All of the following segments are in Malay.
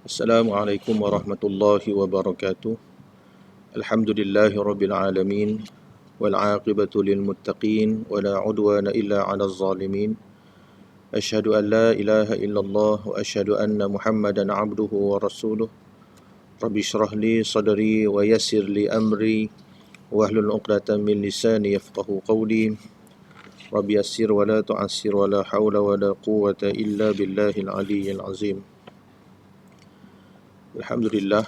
Assalamualaikum warahmatullahi wabarakatuh. Alhamdulillahi rabbil alamin wal aqibatu lil muttaqin wala udwana illa 'alal zalimin. Asyhadu an la ilaha illallah wa asyhadu anna Muhammadan 'abduhu wa rasuluh. Rabbi shrah li sadri wa yassir li amri wahlul 'uqdatam min lisani yafqahu qawli. Rabbi yassir wa la tu'assir wa la haula wa la quwwata illa billahil aliyyil azim. Alhamdulillah,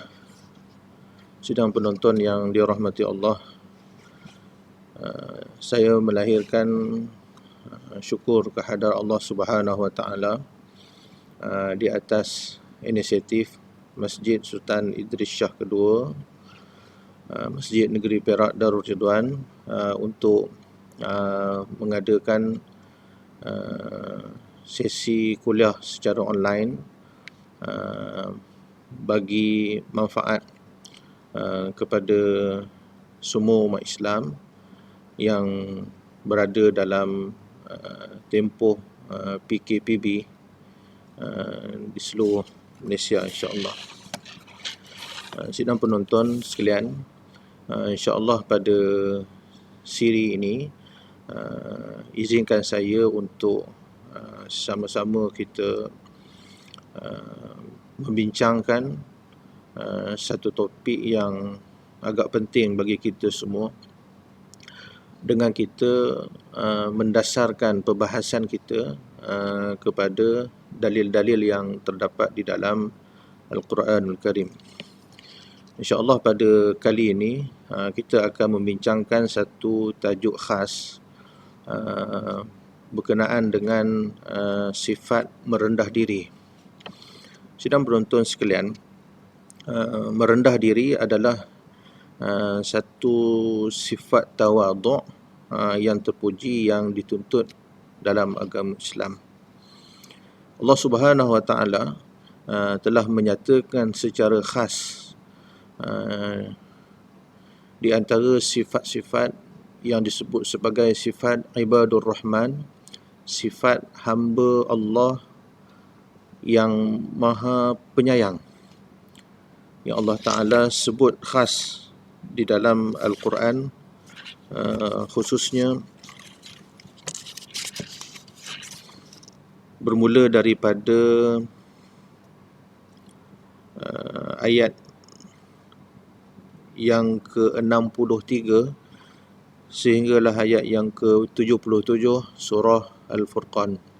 sidang penonton yang dirahmati Allah, saya melahirkan syukur kehadrat Allah Subhanahu Wa Taala di atas inisiatif Masjid Sultan Idris Shah Kedua, Masjid Negeri Perak Darul Ridwan, untuk mengadakan sesi kuliah secara online bagi manfaat kepada semua umat Islam yang berada dalam tempoh PKPB di seluruh Malaysia, insya-Allah. Sidang penonton sekalian, insya-Allah pada siri ini izinkan saya untuk sama-sama kita membincangkan satu topik yang agak penting bagi kita semua, dengan kita mendasarkan perbahasan kita kepada dalil-dalil yang terdapat di dalam Al-Quranul Karim. InsyaAllah pada kali ini kita akan membincangkan satu tajuk khas berkenaan dengan sifat merendah diri. Sidang penonton sekalian, merendah diri adalah satu sifat tawaduk yang terpuji yang dituntut dalam agama Islam. Allah Subhanahu Wa Taala telah menyatakan secara khas di antara sifat-sifat yang disebut sebagai sifat ibadur rahman, sifat hamba Allah yang maha penyayang, yang Allah Ta'ala sebut khas di dalam Al-Quran, khususnya bermula daripada ayat yang ke-63 sehinggalah ayat yang ke-77 surah Al-Furqan.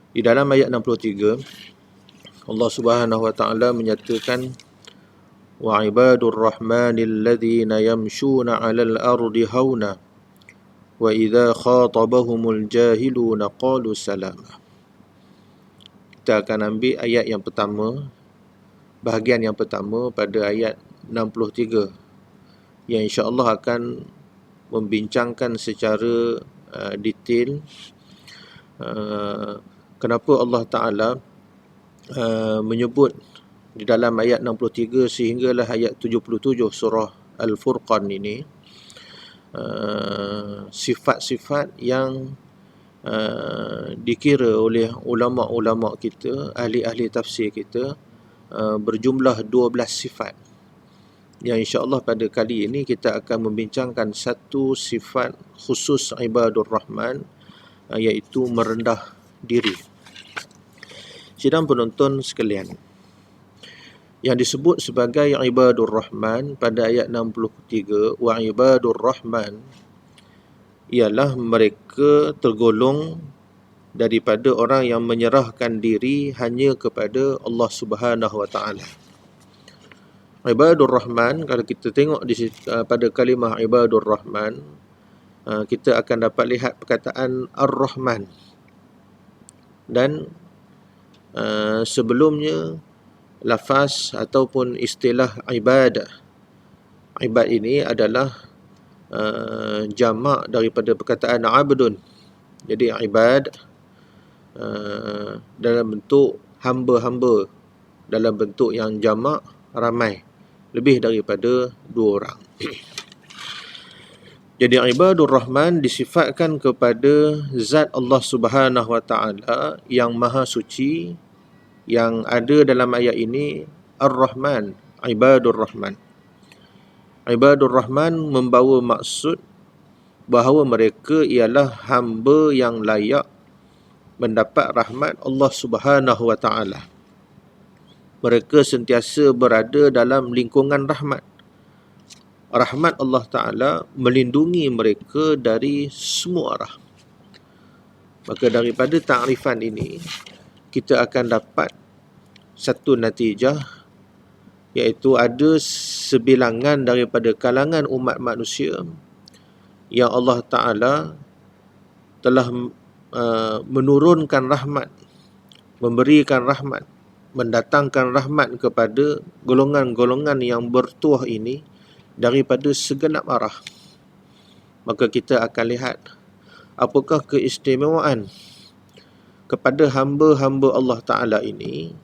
Di dalam ayat 63, Allah Subhanahu Wa Taala menyatakan, wa ibadur rahmanil ladzina yamshuna 'alal ardi hauna wa idza khatabahumul jahiluna qalu salama. Kita akan ambil ayat yang pertama, bahagian yang pertama pada ayat 63, yang insya-Allah akan membincangkan secara detail kenapa Allah Ta'ala menyebut di dalam ayat 63 sehinggalah ayat 77 surah Al-Furqan ini sifat-sifat yang dikira oleh ulama-ulama kita, ahli-ahli tafsir kita, berjumlah 12 sifat, yang insya-Allah pada kali ini kita akan membincangkan satu sifat khusus ibadur rahman, iaitu merendah diri. Sidang penonton sekalian, yang disebut sebagai ibadur rahman pada ayat 63, wa ibadur rahman, ialah mereka tergolong daripada orang yang menyerahkan diri hanya kepada Allah Subhanahu Wa Taala. Ibadur rahman, kalau kita tengok di pada kalimah ibadur rahman, kita akan dapat lihat perkataan ar-rahman, dan sebelumnya lafaz ataupun istilah ibadah. Ibad ini adalah jamak daripada perkataan abdun. Jadi ibad dalam bentuk hamba-hamba, dalam bentuk yang jamak, ramai, lebih daripada 2 orang. Jadi ibadur rahman disifatkan kepada zat Allah Subhanahu Wa Taala yang maha suci, yang ada dalam ayat ini Ar-Rahman, Ibadur Rahman. Ibadur Rahman membawa maksud bahawa mereka ialah hamba yang layak mendapat rahmat Allah Subhanahu wa taala. Mereka sentiasa berada dalam lingkungan rahmat. Rahmat Allah Ta'ala melindungi mereka dari semua arah. Maka daripada ta'rifan ini, kita akan dapat satu natijah, iaitu ada sebilangan daripada kalangan umat manusia yang Allah Ta'ala telah menurunkan rahmat, memberikan rahmat, mendatangkan rahmat kepada golongan-golongan yang bertuah ini daripada segenap arah. Maka kita akan lihat apakah keistimewaan kepada hamba-hamba Allah Ta'ala ini,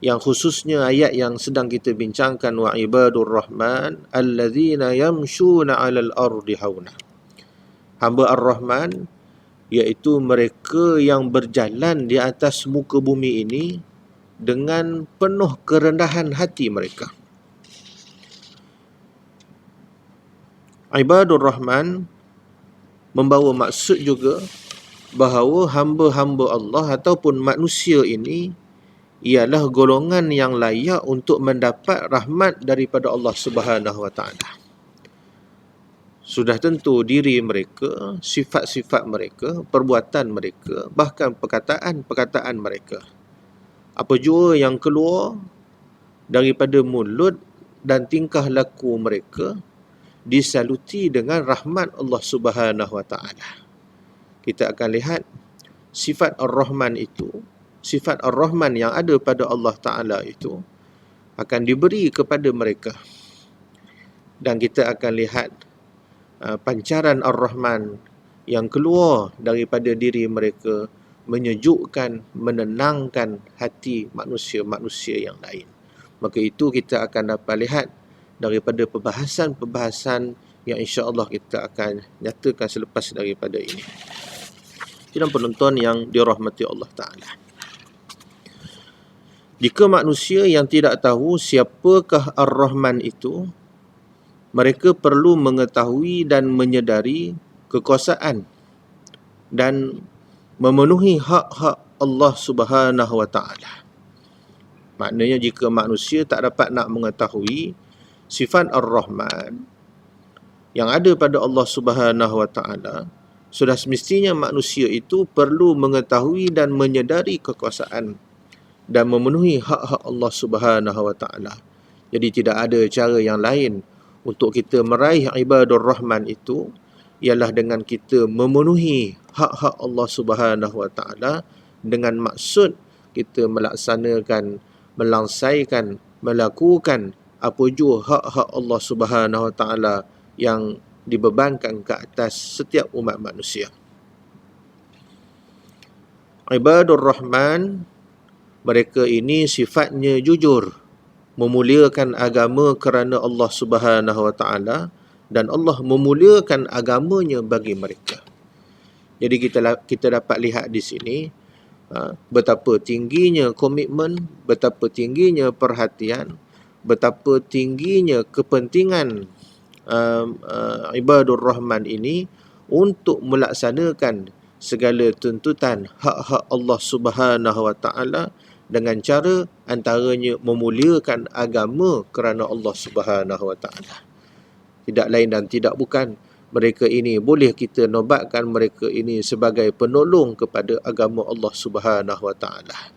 yang khususnya ayat yang sedang kita bincangkan, wa ibadur rahman allazina yamshuna 'alal ardi hauna. Hamba Ar-Rahman iaitu mereka yang berjalan di atas muka bumi ini dengan penuh kerendahan hati mereka. Ibadur Rahman membawa maksud juga bahawa hamba-hamba Allah ataupun manusia ini ialah golongan yang layak untuk mendapat rahmat daripada Allah Subhanahu wa taala. Sudah tentu diri mereka, sifat-sifat mereka, perbuatan mereka, bahkan perkataan-perkataan mereka, apa jua yang keluar daripada mulut dan tingkah laku mereka disaluti dengan rahmat Allah Subhanahu wa taala. Kita akan lihat sifat Ar-Rahman itu, sifat Ar-Rahman yang ada pada Allah Taala itu akan diberi kepada mereka. Dan kita akan lihat pancaran Ar-Rahman yang keluar daripada diri mereka menyejukkan, menenangkan hati manusia-manusia yang lain. Maka itu kita akan dapat lihat daripada perbahasan-perbahasan yang insya-Allah kita akan nyatakan selepas daripada ini. Dan penonton yang dirahmati Allah Ta'ala, jika manusia yang tidak tahu siapakah Ar-Rahman itu, mereka perlu mengetahui dan menyedari kekuasaan dan memenuhi hak-hak Allah Subhanahu wa taala. Maknanya jika manusia tak dapat nak mengetahui sifat Ar-Rahman yang ada pada Allah Subhanahu wa taala, sudah semestinya manusia itu perlu mengetahui dan menyedari kekuasaan dan memenuhi hak-hak Allah Subhanahu wa taala. Jadi tidak ada cara yang lain untuk kita meraih ibadur Rahman itu ialah dengan kita memenuhi hak-hak Allah Subhanahu wa taala dengan maksud kita melaksanakan, melangsaikan, melakukan apa jua hak-hak Allah Subhanahu wa taala yang dibebankan ke atas setiap umat manusia. Ibadur Rahman, mereka ini sifatnya jujur, memuliakan agama kerana Allah Subhanahu wa taala, dan Allah memuliakan agamanya bagi mereka. Jadi kita dapat lihat di sini betapa tingginya komitmen, betapa tingginya perhatian, betapa tingginya kepentingan ibadur Rahman ini untuk melaksanakan segala tuntutan hak-hak Allah Subhanahu wa taala dengan cara antaranya memuliakan agama kerana Allah Subhanahu wa taala. Tidak lain dan tidak bukan, mereka ini boleh kita nobatkan mereka ini sebagai penolong kepada agama Allah Subhanahu wa taala.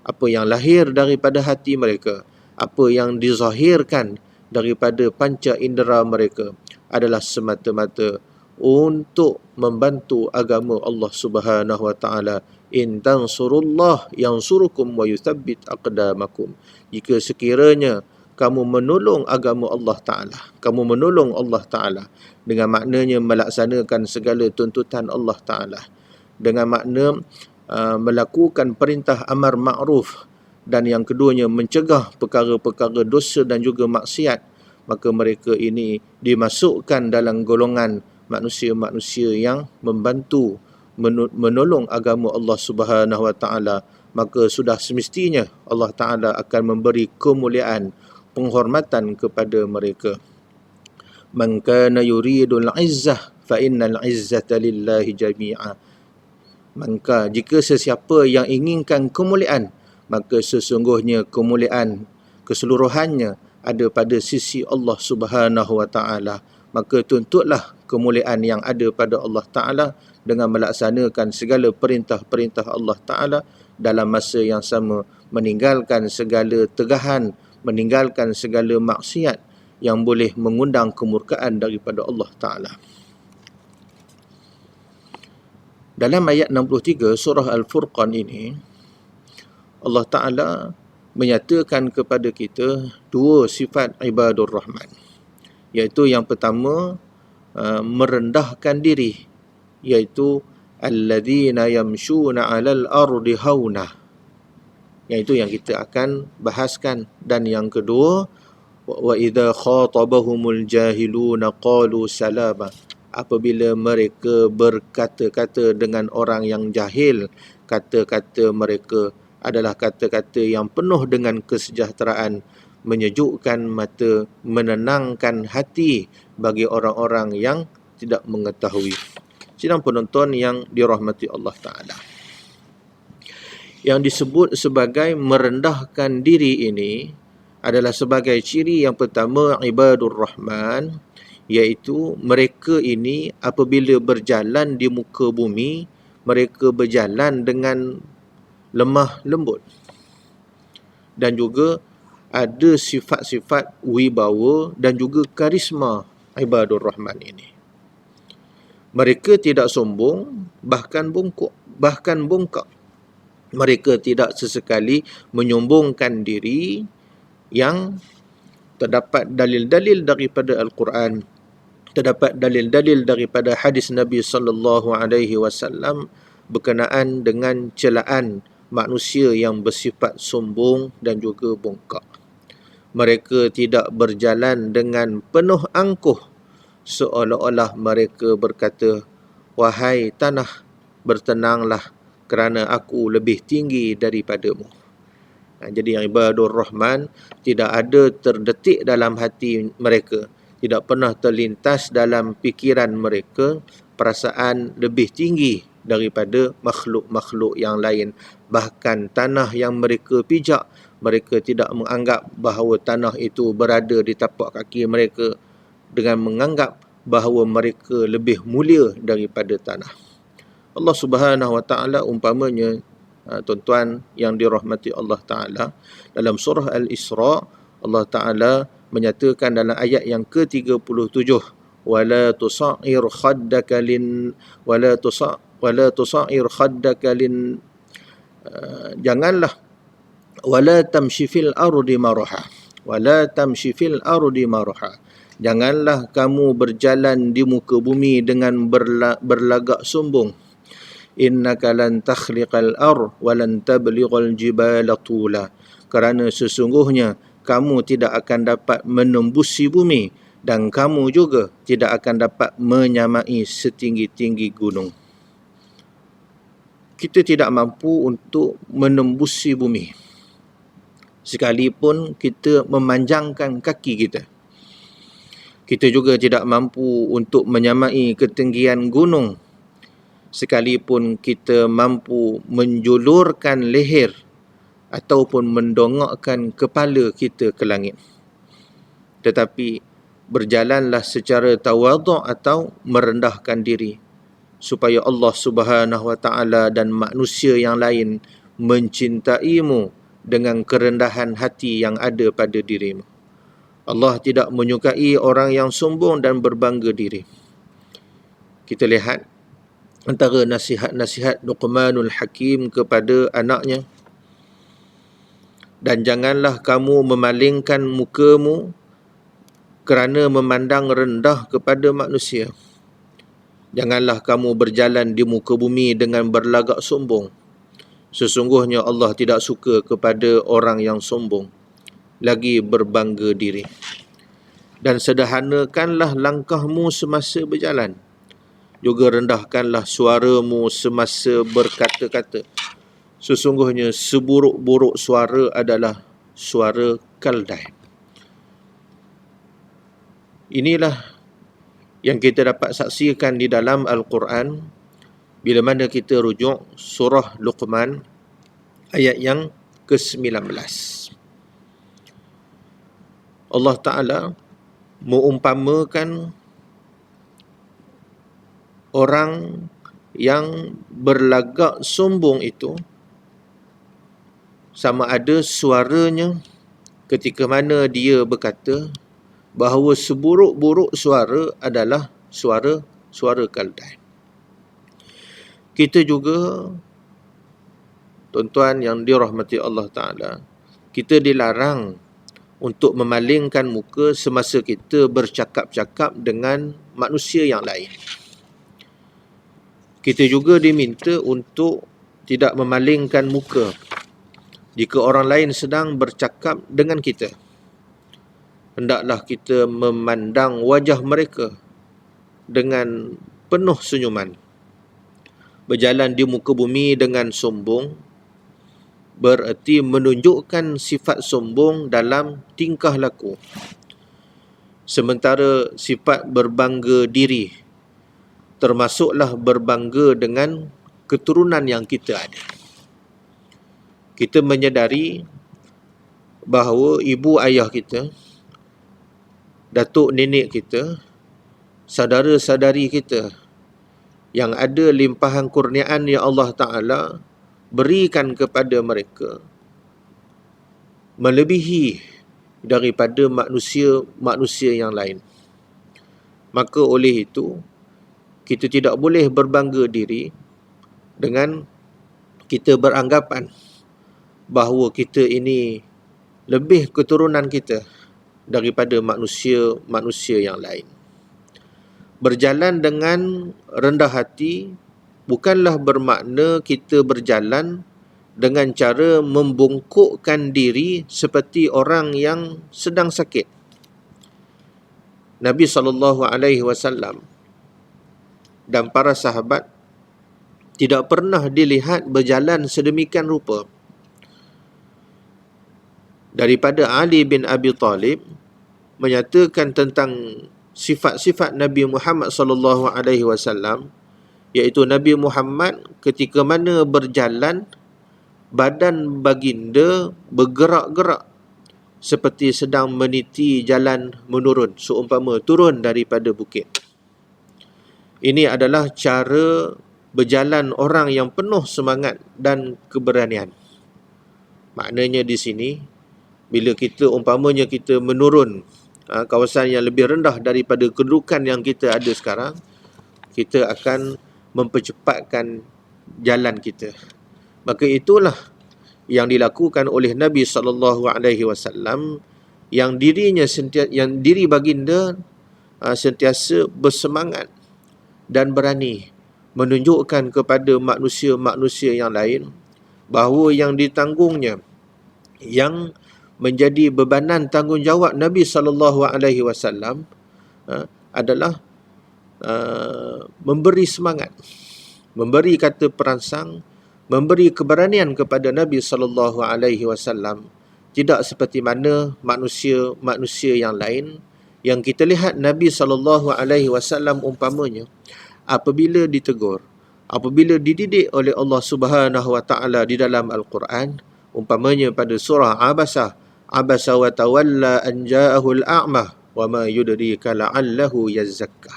Apa yang lahir daripada hati mereka, apa yang dizahirkan daripada panca indera mereka adalah semata-mata untuk membantu agama Allah Subhanahu wa taala. In tansurullah yansurukum wa yuthabbit aqdamakum. Jika sekiranya kamu menolong agama Allah taala, kamu menolong Allah taala dengan maknanya melaksanakan segala tuntutan Allah taala, dengan makna melakukan perintah amar ma'ruf, dan yang keduanya mencegah perkara-perkara dosa dan juga maksiat, maka mereka ini dimasukkan dalam golongan manusia-manusia yang membantu menolong agama Allah Subhanahu wa taala maka sudah semestinya Allah Ta'ala akan memberi kemuliaan, penghormatan kepada mereka. Man kana yuridul izzah fa innal izzata lillahi jami'a. Maka jika sesiapa yang inginkan kemuliaan, maka sesungguhnya kemuliaan keseluruhannya ada pada sisi Allah Subhanahu wa Ta'ala. Maka tuntutlah kemuliaan yang ada pada Allah Ta'ala dengan melaksanakan segala perintah-perintah Allah Ta'ala dalam masa yang sama, meninggalkan segala tegahan, meninggalkan segala maksiat yang boleh mengundang kemurkaan daripada Allah Ta'ala. Dalam ayat 63 surah Al-Furqan ini, Allah Ta'ala menyatakan kepada kita dua sifat ibadur Rahman. Iaitu yang pertama, merendahkan diri, iaitu alladzina yamshuna 'alal ardi hauna. Iaitu yang kita akan bahaskan. Dan yang kedua, wa idza khatabahumul jahiluna qalu salama. Apabila mereka berkata-kata dengan orang yang jahil, kata-kata mereka adalah kata-kata yang penuh dengan kesejahteraan, menyejukkan mata, menenangkan hati bagi orang-orang yang tidak mengetahui. Sidang penonton yang dirahmati Allah Ta'ala, yang disebut sebagai merendahkan diri ini adalah sebagai ciri yang pertama ibadur Rahman, iaitu mereka ini apabila berjalan di muka bumi, mereka berjalan dengan lemah lembut, dan juga ada sifat-sifat wibawa dan juga karisma ibadur Rahman ini. Mereka tidak sombong, bahkan bongkak. Mereka tidak sesekali menyombongkan diri, yang terdapat dalil-dalil daripada Al-Quran, terdapat dalil-dalil daripada hadis Nabi sallallahu alaihi wasallam berkenaan dengan celaan manusia yang bersifat sombong dan juga bongkak. Mereka tidak berjalan dengan penuh angkuh, seolah-olah mereka berkata, wahai tanah, bertenanglah kerana aku lebih tinggi daripadamu. Jadi yang ibadur Rahman tidak ada terdetik dalam hati mereka, tidak pernah terlintas dalam fikiran mereka perasaan lebih tinggi daripada makhluk-makhluk yang lain. Bahkan tanah yang mereka pijak, mereka tidak menganggap bahawa tanah itu berada di tapak kaki mereka, dengan menganggap bahawa mereka lebih mulia daripada tanah. Allah Subhanahu wa Ta'ala umpamanya, tuan-tuan yang dirahmati Allah Ta'ala, dalam surah Al-Isra, Allah Ta'ala menyatakan dalam ayat yang ke-37, wala tusa'ir khaddaka lin janganlah, wala tamshi fil ardi maraha, janganlah kamu berjalan di muka bumi dengan berlagak sombong. Innaka lan takhliqal ard wa lan tablighal jibala tula. Kerana sesungguhnya kamu tidak akan dapat menembusi bumi, dan kamu juga tidak akan dapat menyamai setinggi-tinggi gunung. Kita tidak mampu untuk menembusi bumi, sekalipun kita memanjangkan kaki kita. Kita juga tidak mampu untuk menyamai ketinggian gunung, sekalipun kita mampu menjulurkan leher ataupun mendongakkan kepala kita ke langit. Tetapi berjalanlah secara tawadhu' atau merendahkan diri, supaya Allah Subhanahu wa Ta'ala dan manusia yang lain mencintaimu dengan kerendahan hati yang ada pada dirimu. Allah tidak menyukai orang yang sombong dan berbangga diri. Kita lihat antara nasihat-nasihat Luqmanul Hakim kepada anaknya, dan janganlah kamu memalingkan mukamu kerana memandang rendah kepada manusia. Janganlah kamu berjalan di muka bumi dengan berlagak sombong. Sesungguhnya Allah tidak suka kepada orang yang sombong, lagi berbangga diri. Dan sederhanakanlah langkahmu semasa berjalan. Juga rendahkanlah suaramu semasa berkata-kata. Sesungguhnya seburuk-buruk suara adalah suara keldai. Inilah yang kita dapat saksikan di dalam Al-Quran bila mana kita rujuk surah Luqman ayat yang ke-19. Allah Ta'ala mengumpamakan orang yang berlagak sombong itu sama ada suaranya ketika mana dia berkata bahawa seburuk-buruk suara adalah suara keldai. Kita juga, tuan-tuan yang dirahmati Allah Ta'ala, kita dilarang untuk memalingkan muka semasa kita bercakap-cakap dengan manusia yang lain. Kita juga diminta untuk tidak memalingkan muka jika orang lain sedang bercakap dengan kita. Hendaklah kita memandang wajah mereka dengan penuh senyuman. Berjalan di muka bumi dengan sombong bererti menunjukkan sifat sombong dalam tingkah laku. Sementara sifat berbangga diri termasuklah berbangga dengan keturunan yang kita ada. Kita menyadari bahawa ibu ayah kita, datuk nenek kita, saudara-saudari kita yang ada limpahan kurniaan yang Allah Ta'ala berikan kepada mereka melebihi daripada manusia yang lain. Maka oleh itu, kita tidak boleh berbangga diri dengan kita beranggapan bahawa kita ini lebih keturunan kita daripada manusia yang lain. Berjalan dengan rendah hati bukanlah bermakna kita berjalan dengan cara membungkukkan diri seperti orang yang sedang sakit. Nabi SAW dan para sahabat tidak pernah dilihat berjalan sedemikian rupa. Daripada Ali bin Abi Talib menyatakan tentang sifat-sifat Nabi Muhammad SAW, iaitu Nabi Muhammad ketika mana berjalan, badan baginda bergerak-gerak seperti sedang meniti jalan menurun, seumpama turun daripada bukit. Ini adalah cara berjalan orang yang penuh semangat dan keberanian. Maknanya di sini, bila kita umpamanya kita menurun kawasan yang lebih rendah daripada kedudukan yang kita ada sekarang, kita akan mempercepatkan jalan kita. Maka itulah yang dilakukan oleh Nabi SAW, yang diri baginda sentiasa bersemangat dan berani menunjukkan kepada manusia-manusia yang lain bahawa yang ditanggungnya, yang menjadi bebanan tanggungjawab Nabi SAW adalah memberi semangat, memberi kata perangsang, memberi keberanian kepada Nabi SAW. Tidak seperti mana manusia yang lain yang kita lihat Nabi SAW umpamanya apabila ditegur, apabila dididik oleh Allah Subhanahu Wa Taala di dalam Al-Quran, umpamanya pada surah Abasa wa tawalla an ja'ahu al-a'ma wa ma yudrika la'allahu yazzakka.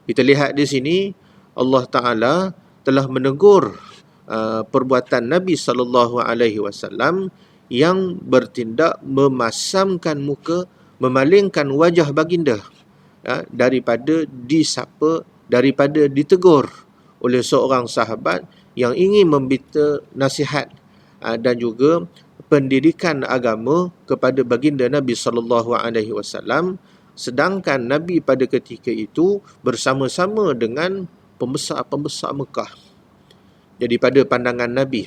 Kita lihat di sini Allah Ta'ala telah menegur perbuatan Nabi SAW yang bertindak memasamkan muka, memalingkan wajah baginda daripada disapa, daripada ditegur oleh seorang sahabat yang ingin membina nasihat dan juga pendidikan agama kepada baginda Nabi SAW, sedangkan Nabi pada ketika itu bersama-sama dengan pembesar-pembesar Mekah. Jadi pada pandangan Nabi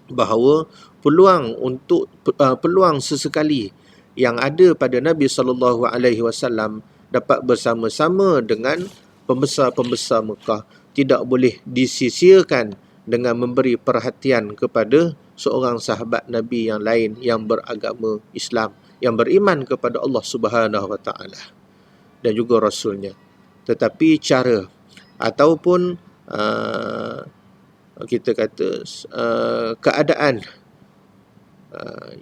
bahawa peluang sesekali yang ada pada Nabi SAW dapat bersama-sama dengan pembesar-pembesar Mekah tidak boleh disisirkan dengan memberi perhatian kepada seorang sahabat Nabi yang lain yang beragama Islam, yang beriman kepada Allah Subhanahu Wa Taala dan juga Rasulnya. Tetapi cara ataupun kita kata keadaan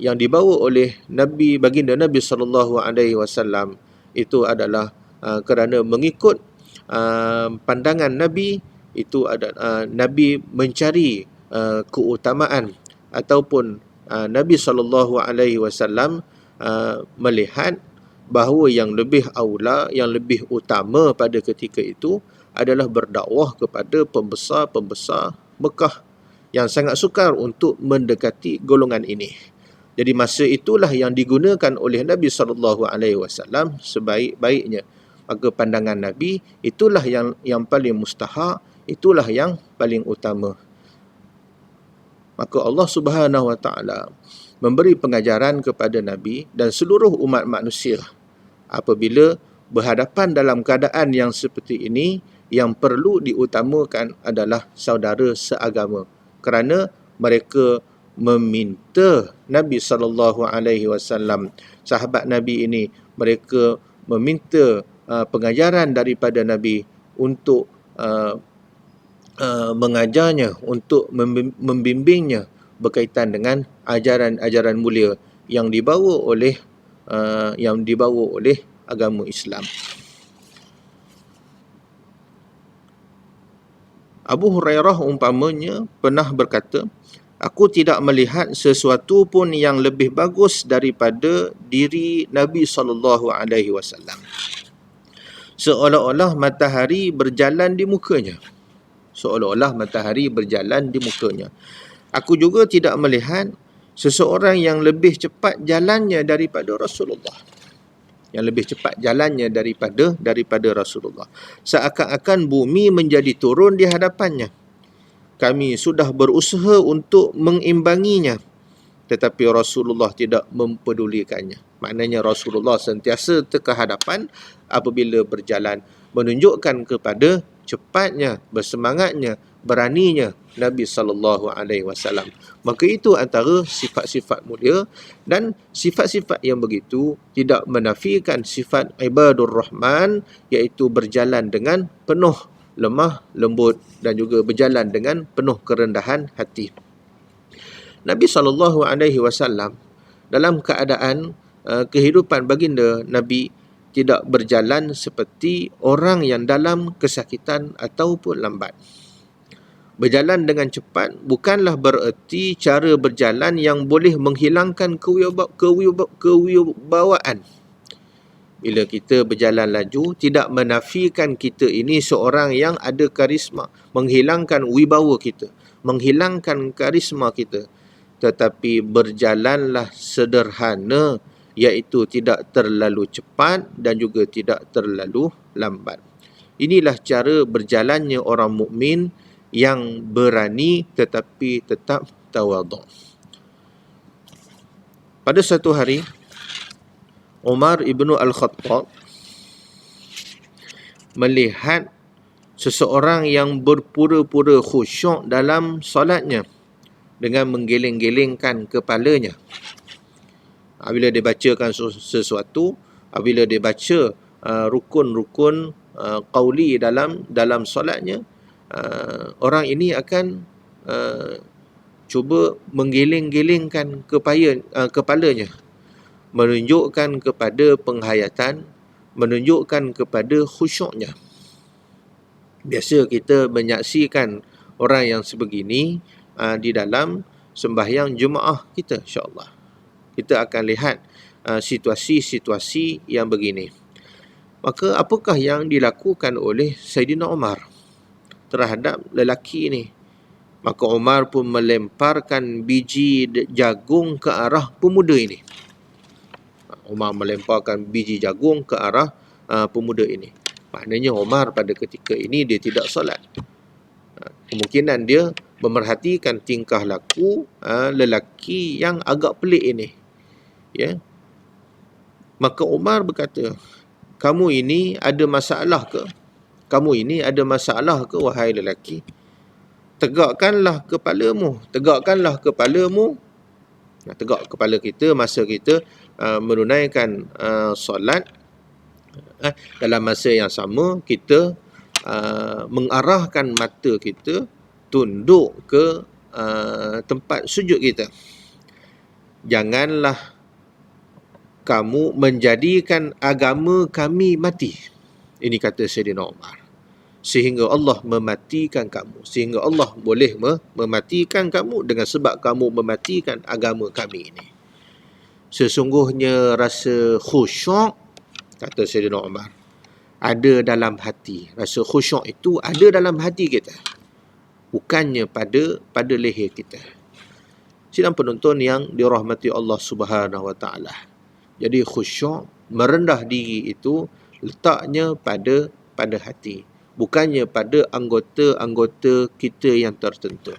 yang dibawa oleh baginda Nabi SAW itu adalah kerana mengikut pandangan Nabi, itu adalah Nabi mencari keutamaan, ataupun Nabi SAW melihat bahawa yang lebih aula, yang lebih utama pada ketika itu adalah berdakwah kepada pembesar-pembesar Mekah yang sangat sukar untuk mendekati golongan ini. Jadi masa itulah yang digunakan oleh Nabi SAW sebaik-baiknya. Maka pandangan Nabi itulah yang paling mustahak, itulah yang paling utama. Maka Allah Subhanahu Wa Taala memberi pengajaran kepada Nabi dan seluruh umat manusia apabila berhadapan dalam keadaan yang seperti ini, yang perlu diutamakan adalah saudara seagama, kerana mereka meminta Nabi SAW, sahabat Nabi ini, mereka meminta pengajaran daripada Nabi untuk mengajarnya, untuk membimbingnya berkaitan dengan ajaran-ajaran mulia yang dibawa oleh agama Islam. Abu Hurairah umpamanya pernah berkata, aku tidak melihat sesuatu pun yang lebih bagus daripada diri Nabi SAW. Seolah-olah matahari berjalan di mukanya. Seolah-olah matahari berjalan di mukanya. Aku juga tidak melihat seseorang yang lebih cepat jalannya daripada Rasulullah. Yang lebih cepat jalannya daripada Rasulullah. Seakan-akan bumi menjadi turun di hadapannya. Kami sudah berusaha untuk mengimbanginya, tetapi Rasulullah tidak mempedulikannya. Maknanya Rasulullah sentiasa terkehadapan apabila berjalan, menunjukkan kepada cepatnya, bersemangatnya, beraninya Nabi SAW. Maka itu antara sifat-sifat mulia, dan sifat-sifat yang begitu tidak menafikan sifat ibadur rahman, iaitu berjalan dengan penuh lemah lembut dan juga berjalan dengan penuh kerendahan hati. Nabi SAW dalam keadaan kehidupan baginda Nabi tidak berjalan seperti orang yang dalam kesakitan ataupun lambat. Berjalan dengan cepat bukanlah bererti cara berjalan yang boleh menghilangkan kewibawaan. Bila kita berjalan laju, tidak menafikan kita ini seorang yang ada karisma, menghilangkan wibawa kita, menghilangkan karisma kita. Tetapi berjalanlah sederhana, iaitu tidak terlalu cepat dan juga tidak terlalu lambat. Inilah cara berjalannya orang mukmin yang berani tetapi tetap tawaduk. Pada satu hari, Umar ibnu Al-Khattab melihat seseorang yang berpura-pura khusyuk dalam solatnya dengan menggeleng-gelengkan kepalanya. Bila dia bacakan sesuatu, bila dia baca rukun-rukun qauli dalam solatnya, orang ini akan cuba menggeleng-gelengkan kepalanya, menunjukkan kepada penghayatan, menunjukkan kepada khusyuknya. Biasa kita menyaksikan orang yang sebegini di dalam sembahyang Jumaat kita, insya-Allah. Kita akan lihat situasi-situasi yang begini. Maka apakah yang dilakukan oleh Saidina Umar terhadap lelaki ini? Maka Umar pun melemparkan biji jagung ke arah pemuda ini. Umar melemparkan biji jagung ke arah pemuda ini. Maknanya Umar pada ketika ini dia tidak solat. Kemungkinan dia memerhatikan tingkah laku lelaki yang agak pelik ini. Ya. Maka Umar berkata, kamu ini ada masalah ke? Kamu ini ada masalah ke, wahai lelaki? tegakkanlah kepalamu. Tegakkanlah kepalamu. Tegak kepala kita masa kita menunaikan solat. Dalam masa yang sama, kita mengarahkan mata kita tunduk ke tempat sujud kita. Janganlah kamu menjadikan agama kami mati. Ini kata Sayyidina Umar. Sehingga Allah mematikan kamu. Sehingga Allah boleh mematikan kamu dengan sebab kamu mematikan agama kami ini. Sesungguhnya rasa khusyuk, kata Sayyidina Umar, ada dalam hati. Rasa khusyuk itu ada dalam hati kita. Bukannya pada leher kita. Sidang penonton yang dirahmati Allah Subhanahu Wa Taala. Jadi khusyuk, merendah diri itu letaknya pada hati. Bukannya pada anggota-anggota kita yang tertentu.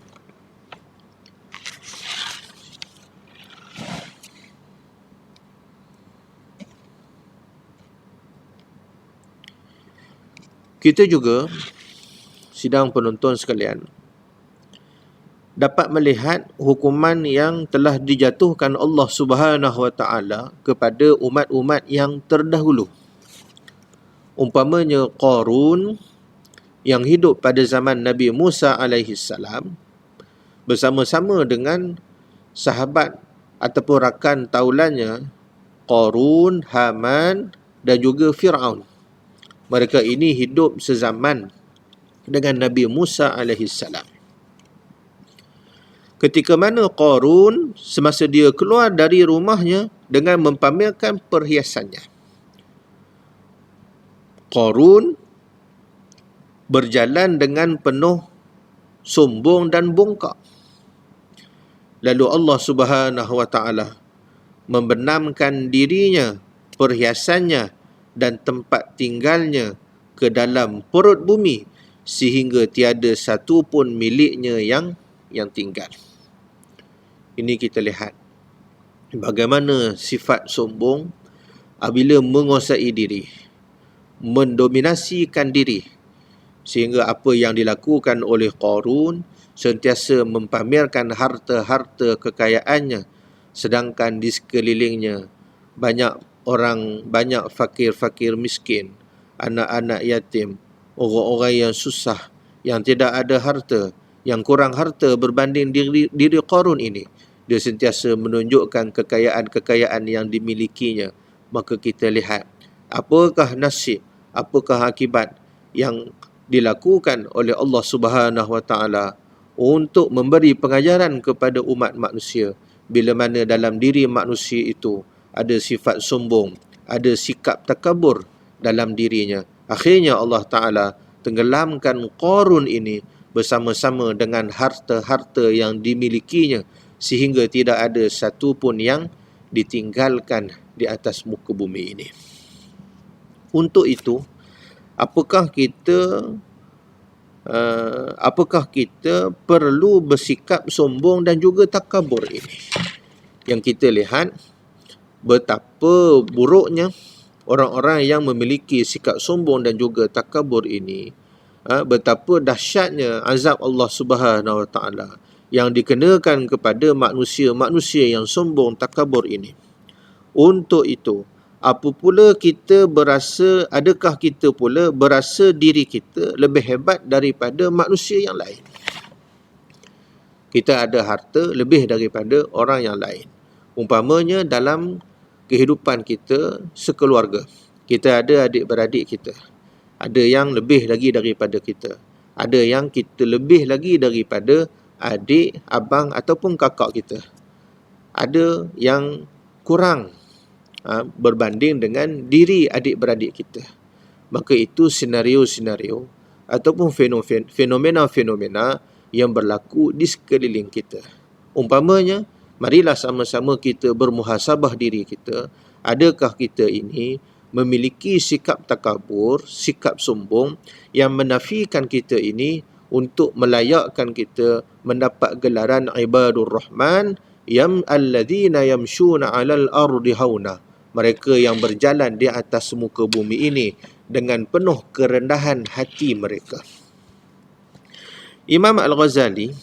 Kita juga, sidang penonton sekalian, dapat melihat hukuman yang telah dijatuhkan Allah Subhanahu Wa Taala kepada umat-umat yang terdahulu. Umpamanya Qarun yang hidup pada zaman Nabi Musa alaihi salam bersama-sama dengan sahabat ataupun rakan taulannya Qarun, Haman dan juga Fir'aun. Mereka ini hidup sezaman dengan Nabi Musa alaihi salam. Ketika mana Qarun semasa dia keluar dari rumahnya dengan mempamerkan perhiasannya. Qarun berjalan dengan penuh sombong dan bongkak. Lalu Allah Subhanahu Wa Taala membenamkan dirinya, perhiasannya dan tempat tinggalnya ke dalam perut bumi sehingga tiada satu pun miliknya yang tinggal. Ini kita lihat bagaimana sifat sombong apabila menguasai diri, mendominasikan diri, sehingga apa yang dilakukan oleh Qarun sentiasa mempamerkan harta-harta kekayaannya, sedangkan di sekelilingnya banyak orang, banyak fakir-fakir miskin, anak-anak yatim, orang-orang yang susah, yang tidak ada harta, yang kurang harta berbanding diri Qarun ini. Dia sentiasa menunjukkan kekayaan-kekayaan yang dimilikinya. Maka kita lihat apakah nasib, apakah akibat yang dilakukan oleh Allah Subhanahu Wa Taala untuk memberi pengajaran kepada umat manusia, bila mana dalam diri manusia itu ada sifat sombong, ada sikap takabur dalam dirinya. Akhirnya Allah Taala tenggelamkan Qarun ini bersama-sama dengan harta-harta yang dimilikinya, sehingga tidak ada satu pun yang ditinggalkan di atas muka bumi ini. Untuk itu, apakah kita perlu bersikap sombong dan juga takabur ini? Yang kita lihat betapa buruknya orang-orang yang memiliki sikap sombong dan juga takabur ini, betapa dahsyatnya azab Allah Subhanahu Wa Taala yang dikenakan kepada manusia-manusia yang sombong takabur ini. Untuk itu, apabila kita berasa, adakah kita pula berasa diri kita lebih hebat daripada manusia yang lain? Kita ada harta lebih daripada orang yang lain. Umpamanya dalam kehidupan kita sekeluarga, kita ada adik-beradik kita. Ada yang lebih lagi daripada kita. Ada yang kita lebih lagi daripada adik, abang ataupun kakak kita. Ada yang kurang berbanding dengan diri adik-beradik kita. Maka itu senario-senario ataupun fenomena-fenomena yang berlaku di sekeliling kita. Umpamanya, marilah sama-sama kita bermuhasabah diri kita. Adakah kita ini memiliki sikap takabur, sikap sombong yang menafikan kita ini untuk melayakkan kita mendapat gelaran ibadur rahman alladzina yamshuna 'alal ardi hauna. Mereka yang berjalan di atas muka bumi ini dengan penuh kerendahan hati mereka. Imam Al-Ghazali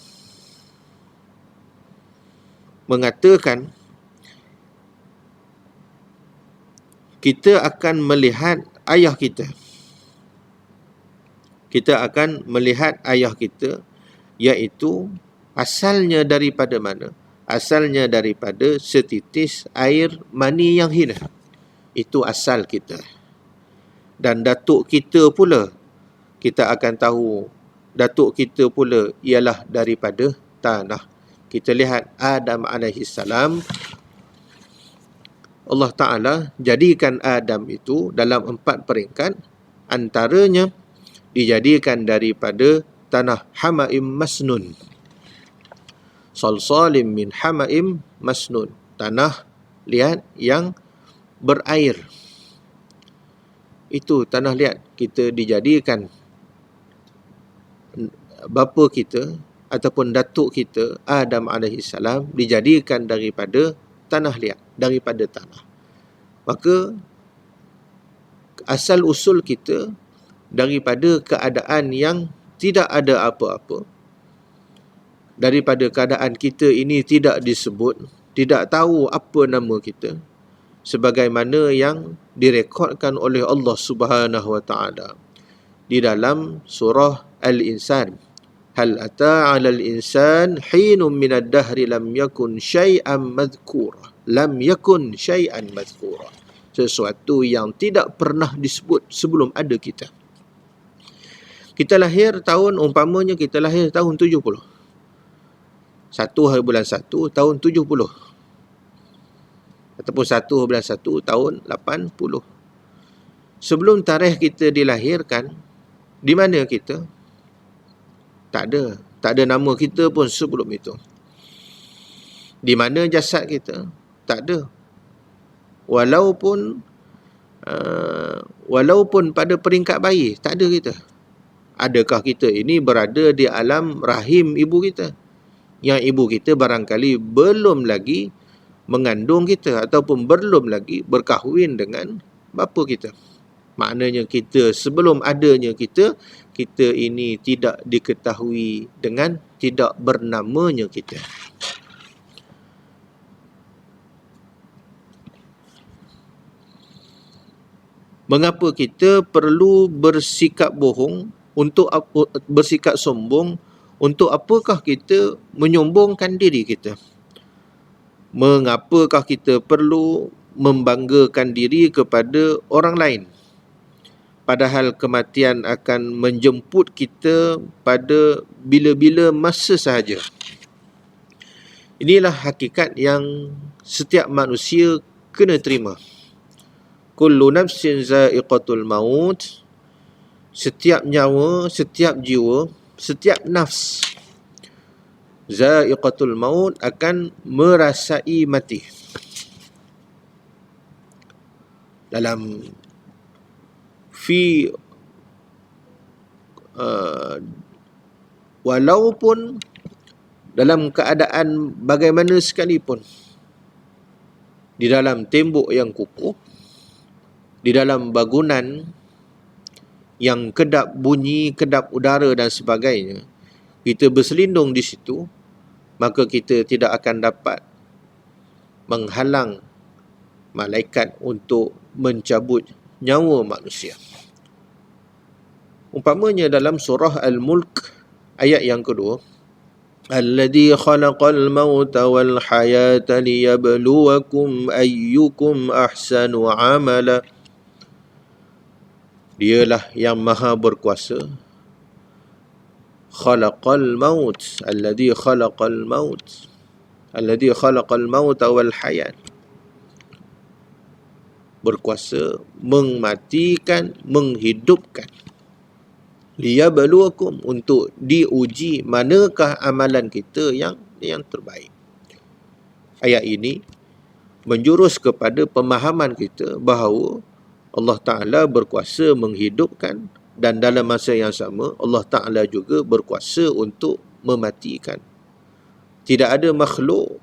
mengatakan kita akan melihat ayah kita. Kita akan melihat ayah kita, iaitu asalnya daripada mana? Asalnya daripada setitis air mani yang hina. Itu asal kita. Dan datuk kita pula, kita akan tahu datuk kita pula ialah daripada tanah. Kita lihat Adam alaihissalam, Allah Ta'ala jadikan Adam itu dalam 4 peringkat, antaranya dijadikan daripada tanah hamaim masnun. Salsalim min hamaim masnun. Tanah, lihat, yang berair. Itu tanah liat. Kita dijadikan, bapa kita ataupun datuk kita Adam alaihissalam dijadikan daripada tanah liat, daripada tanah. Maka asal usul kita daripada keadaan yang tidak ada apa-apa, daripada keadaan kita ini tidak disebut, tidak tahu apa nama kita, sebagaimana yang direkodkan oleh Allah Subhanahu wa taala di dalam surah Al-Insan. Hal ata 'alal insan hinun minad dahri lam yakun syai'an madhkura. Lam yakun syai'an madhkura. Sesuatu yang tidak pernah disebut sebelum ada kita. Kita lahir tahun, umpamanya kita lahir tahun 70. 1 hari bulan 1 tahun 70. Ataupun 1 bulan 1 tahun 80. Sebelum tarikh kita dilahirkan, di mana kita? Tak ada. Tak ada nama kita pun sebelum itu. Di mana jasad kita? Tak ada. Walaupun pada peringkat bayi, tak ada kita. Adakah kita ini berada di alam rahim ibu kita? Yang ibu kita barangkali belum lagi mengandung kita ataupun belum lagi berkahwin dengan bapa kita. Maknanya kita, sebelum adanya kita ini tidak diketahui dengan tidak bernamanya kita. Mengapa kita perlu bersikap bohong, untuk bersikap sombong? Untuk apakah kita menyombongkan diri kita? Mengapakah kita perlu membanggakan diri kepada orang lain? Padahal kematian akan menjemput kita pada bila-bila masa sahaja. Inilah hakikat yang setiap manusia kena terima. Kullu nafsin za'iqatul maut. Setiap nyawa, setiap jiwa, setiap nafs za'iqatul maut akan merasai mati. Dalam walaupun dalam keadaan bagaimana sekalipun, di dalam tembok yang kukuh, di dalam bangunan yang kedap bunyi, kedap udara dan sebagainya, kita berselindung di situ, maka kita tidak akan dapat menghalang malaikat untuk mencabut nyawa manusia. Umpamanya dalam surah Al-Mulk ayat yang kedua, alladzi khalaqal mauta wal hayata liyabluwakum ayyukum ahsanu amala. Dialah yang maha berkuasa. Khalaqal maut, alladzi khalaqal maut, alladzi khalaqal mauta wal hayat. Berkuasa mematikan, menghidupkan. Liyabluwakum, untuk diuji manakah amalan kita yang terbaik. Ayat ini menjurus kepada pemahaman kita bahawa Allah Ta'ala berkuasa menghidupkan, dan dalam masa yang sama Allah Ta'ala juga berkuasa untuk mematikan. Tidak ada makhluk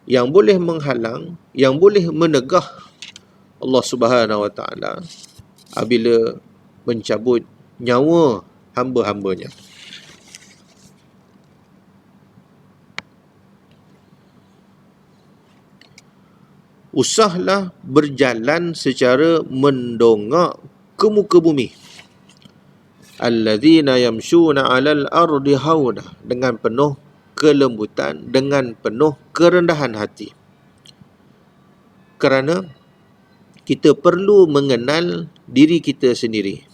yang boleh menghalang, yang boleh menegah Allah Subhanahu Wa Ta'ala apabila mencabut nyawa hamba-hambanya. usahlah berjalan secara mendongak ke muka bumi. Alladzina yamshuna 'alal ardi hauna, dengan penuh kelembutan, dengan penuh kerendahan hati. Kerana kita perlu mengenal diri kita sendiri.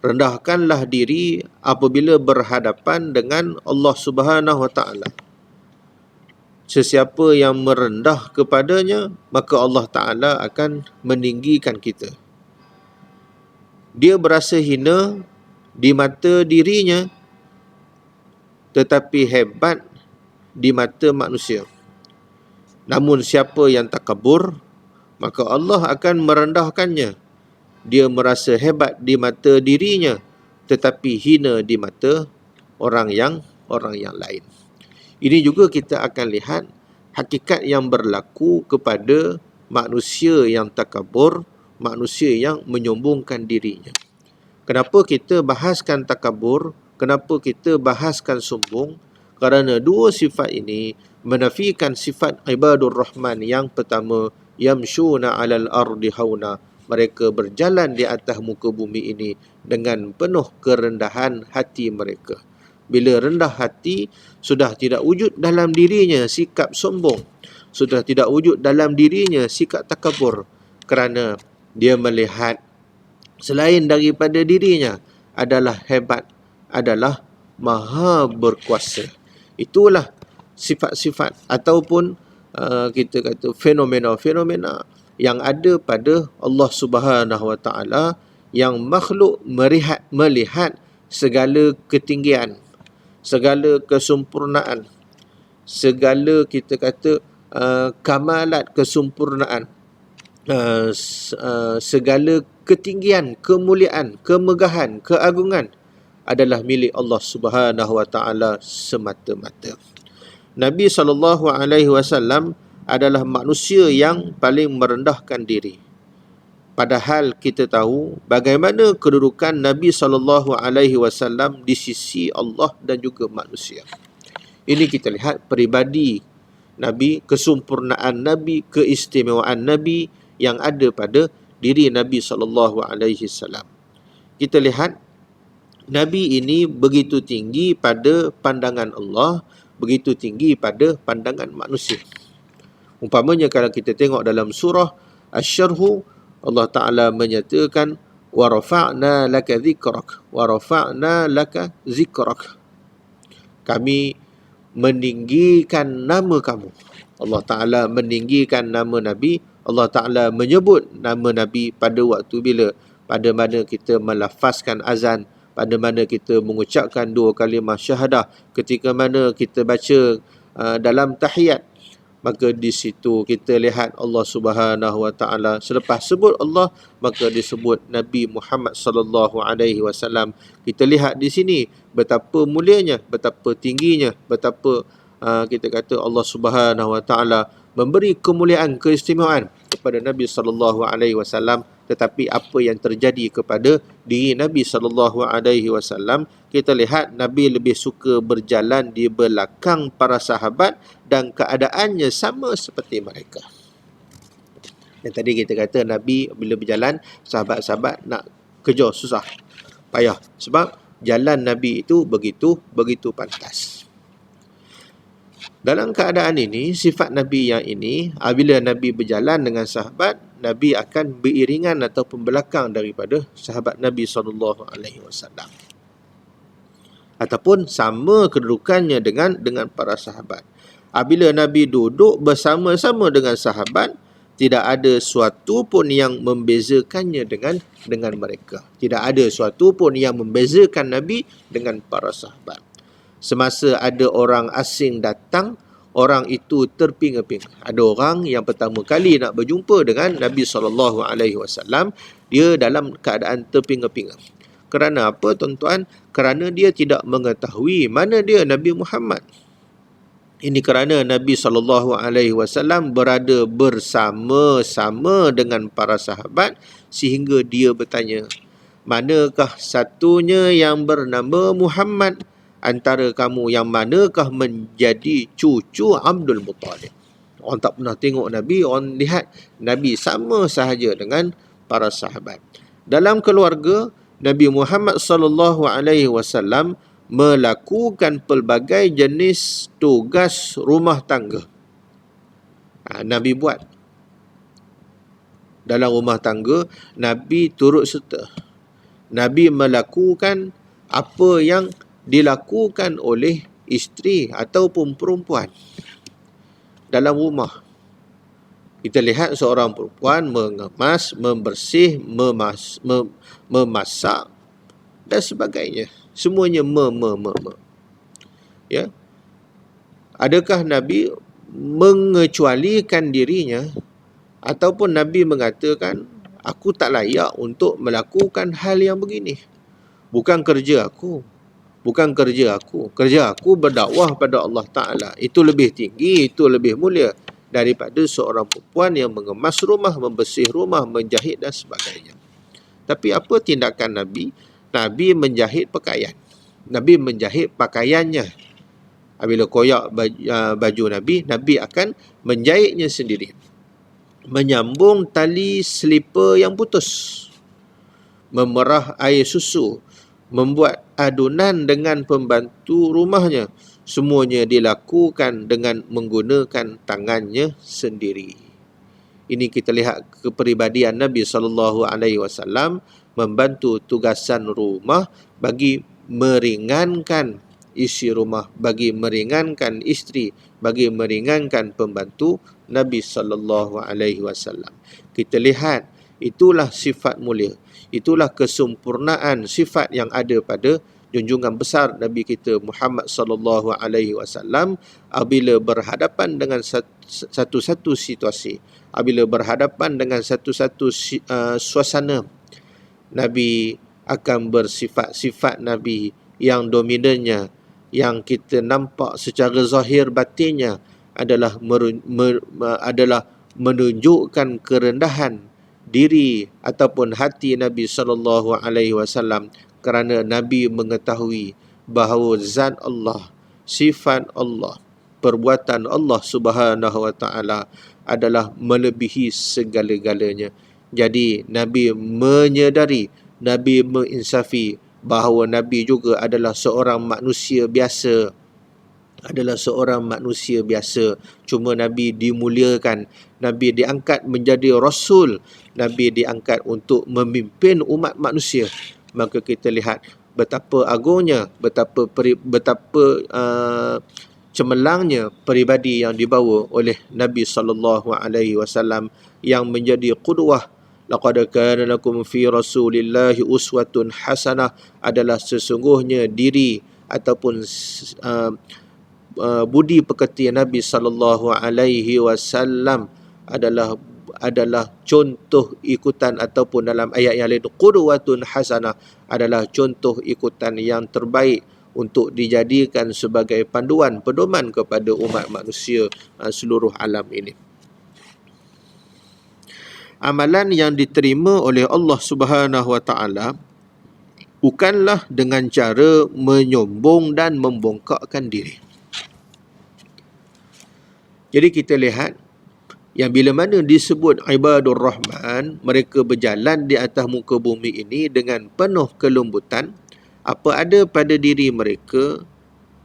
Rendahkanlah diri apabila berhadapan dengan Allah Subhanahu Wa Taala. Sesiapa yang merendah kepadanya, maka Allah Taala akan meninggikan kita. Dia berasa hina di mata dirinya, tetapi hebat di mata manusia. Namun siapa yang takabur, maka Allah akan merendahkannya. Dia merasa hebat di mata dirinya, tetapi hina di mata orang yang lain. Ini juga kita akan lihat hakikat yang berlaku kepada manusia yang takabur, manusia yang menyombongkan dirinya. Kenapa kita bahaskan takabur? Kenapa kita bahaskan sombong? Kerana dua sifat ini menafikan sifat ibadur rahman. Yang pertama, yamshuna 'alal ardi hauna. Mereka berjalan di atas muka bumi ini dengan penuh kerendahan hati mereka. Bila rendah hati, sudah tidak wujud dalam dirinya sikap sombong. Sudah tidak wujud dalam dirinya sikap takabur. Kerana dia melihat selain daripada dirinya adalah hebat, adalah maha berkuasa. Itulah sifat-sifat ataupun kita kata fenomena-fenomena yang ada pada Allah Subhanahu Wa Taala, yang makhluk melihat segala ketinggian, segala kesempurnaan, segala kita kata kamalat kesempurnaan, segala ketinggian, kemuliaan, kemegahan, keagungan adalah milik Allah Subhanahu Wa Taala semata-mata. Nabi SAW adalah manusia yang paling merendahkan diri. Padahal kita tahu bagaimana kedudukan Nabi SAW di sisi Allah dan juga manusia. Ini kita lihat peribadi Nabi, kesempurnaan Nabi, keistimewaan Nabi yang ada pada diri Nabi SAW. Kita lihat Nabi ini begitu tinggi pada pandangan Allah, begitu tinggi pada pandangan manusia. Umpamanya kalau kita tengok dalam surah Asy-Syarh, Allah Ta'ala menyatakan wa rafa'na laka dzikrak, wa rafa'na laka dzikrak. Kami meninggikan nama kamu. Allah Ta'ala meninggikan nama Nabi. Allah Ta'ala menyebut nama Nabi pada waktu bila? Pada mana kita melafazkan azan, pada mana kita mengucapkan dua kalimah syahadah, ketika mana kita baca dalam tahiyat. Maka di situ kita lihat Allah Subhanahu Wa Taala selepas sebut Allah, maka disebut Nabi Muhammad sallallahu alaihi wasallam. Kita lihat di sini betapa mulianya, betapa tingginya, betapa kita kata Allah Subhanahu Wa Taala memberi kemuliaan, keistimewaan kepada Nabi sallallahu alaihi wasallam. Tetapi apa yang terjadi kepada diri Nabi sallallahu alaihi wasallam, kita lihat Nabi lebih suka berjalan di belakang para sahabat dan keadaannya sama seperti mereka. Yang tadi kita kata Nabi bila berjalan, sahabat-sahabat nak kejar susah, payah, sebab jalan Nabi itu begitu pantas. Dalam keadaan ini, sifat Nabi yang ini, apabila Nabi berjalan dengan sahabat, Nabi akan beriringan ataupun belakang daripada sahabat Nabi SAW. Ataupun sama kedudukannya dengan para sahabat. Apabila Nabi duduk bersama-sama dengan sahabat, tidak ada suatu pun yang membezakannya dengan mereka. Tidak ada suatu pun yang membezakan Nabi dengan para sahabat. Semasa ada orang asing datang, orang itu terpinga-pinga. Ada orang yang pertama kali nak berjumpa dengan Nabi SAW, dia dalam keadaan terpinga-pinga. Kerana apa, tuan-tuan? Kerana dia tidak mengetahui mana dia Nabi Muhammad. Ini kerana Nabi SAW berada bersama-sama dengan para sahabat, sehingga dia bertanya, manakah satunya yang bernama Muhammad? Antara kamu yang manakah menjadi cucu Abdul Muttalib? Orang tak pernah tengok Nabi, orang lihat Nabi sama sahaja dengan para sahabat. Dalam keluarga, Nabi Muhammad sallallahu alaihi wasallam melakukan pelbagai jenis tugas rumah tangga. Nabi buat. Dalam rumah tangga, Nabi turut serta. Nabi melakukan apa yang dilakukan oleh isteri ataupun perempuan dalam rumah. Kita lihat seorang perempuan mengemas, membersih, memasak dan sebagainya. Semuanya Ya. Adakah Nabi mengecualikan dirinya ataupun Nabi mengatakan aku tak layak untuk melakukan hal yang begini? Bukan kerja aku. Bukan kerja aku. Kerja aku berdakwah pada Allah Ta'ala. Itu lebih tinggi, itu lebih mulia daripada seorang perempuan yang mengemas rumah, membersih rumah, menjahit dan sebagainya. Tapi apa tindakan Nabi? Nabi menjahit pakaian. Nabi menjahit pakaiannya. Bila koyak baju Nabi, Nabi akan menjahitnya sendiri. Menyambung tali selipar yang putus. Memerah air susu. Membuat adunan dengan pembantu rumahnya. Semuanya dilakukan dengan menggunakan tangannya sendiri. Ini kita lihat kepribadian Nabi SAW membantu tugasan rumah bagi meringankan isi rumah, bagi meringankan isteri, bagi meringankan pembantu Nabi SAW. Kita lihat, itulah sifat mulia. Itulah kesempurnaan sifat yang ada pada junjungan besar Nabi kita Muhammad sallallahu alaihi wasallam apabila berhadapan dengan satu-satu situasi, apabila berhadapan dengan satu-satu suasana, Nabi akan bersifat-sifat Nabi yang dominannya, yang kita nampak secara zahir batinnya adalah menunjukkan kerendahan diri ataupun hati Nabi sallallahu alaihi wasallam, kerana Nabi mengetahui bahawa zat Allah, sifat Allah, perbuatan Allah Subhanahu wa taala adalah melebihi segala-galanya. Jadi Nabi menyedari, Nabi menginsafi bahawa Nabi juga adalah seorang manusia biasa. Cuma Nabi dimuliakan, Nabi diangkat menjadi Rasul, Nabi diangkat untuk memimpin umat manusia. Maka kita lihat betapa agungnya, betapa cemerlangnya peribadi yang dibawa oleh Nabi SAW yang menjadi qudwah. Laqad kana lakum fi Rasulillahi uswatun hasanah adalah sesungguhnya diri ataupun budi pekerti Nabi SAW adalah contoh ikutan, ataupun dalam ayat yang lain qudwatun hasanah adalah contoh ikutan yang terbaik untuk dijadikan sebagai panduan pedoman kepada umat manusia seluruh alam ini. Amalan yang diterima oleh Allah Subhanahu wa taala bukanlah dengan cara menyombong dan membongkakkan diri. Jadi kita lihat yang bila mana disebut ibadur rahman, mereka berjalan di atas muka bumi ini dengan penuh kelembutan. Apa ada pada diri mereka,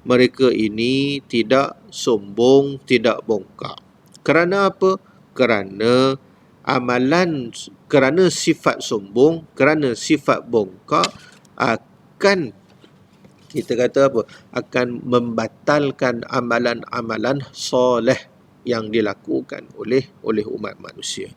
mereka ini tidak sombong, tidak bongkak. Kerana apa? Kerana amalan, kerana sifat sombong, kerana sifat bongkak akan, kita kata apa? Akan membatalkan amalan-amalan soleh yang dilakukan oleh umat manusia.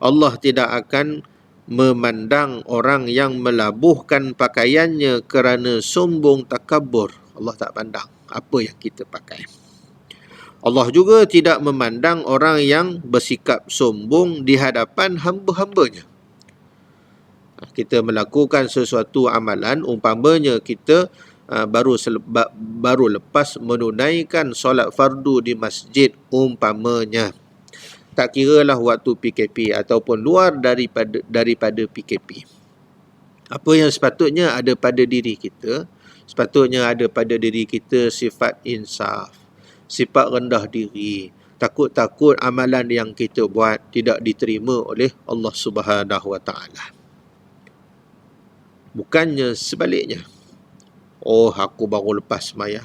Allah tidak akan memandang orang yang melabuhkan pakaiannya kerana sombong takabur. Allah tak pandang apa yang kita pakai. Allah juga tidak memandang orang yang bersikap sombong di hadapan hamba-hambanya. Kita melakukan sesuatu amalan, umpamanya kita baru lepas menunaikan solat fardu di masjid umpamanya. Tak kiralah waktu PKP ataupun luar daripada PKP. Apa yang sepatutnya ada pada diri kita? Sepatutnya ada pada diri kita sifat insaf, sifat rendah diri. takut-takut amalan yang kita buat tidak diterima oleh Allah Subhanahu Wa Taala. Bukannya sebaliknya. Oh, aku baru lepas sembahyang,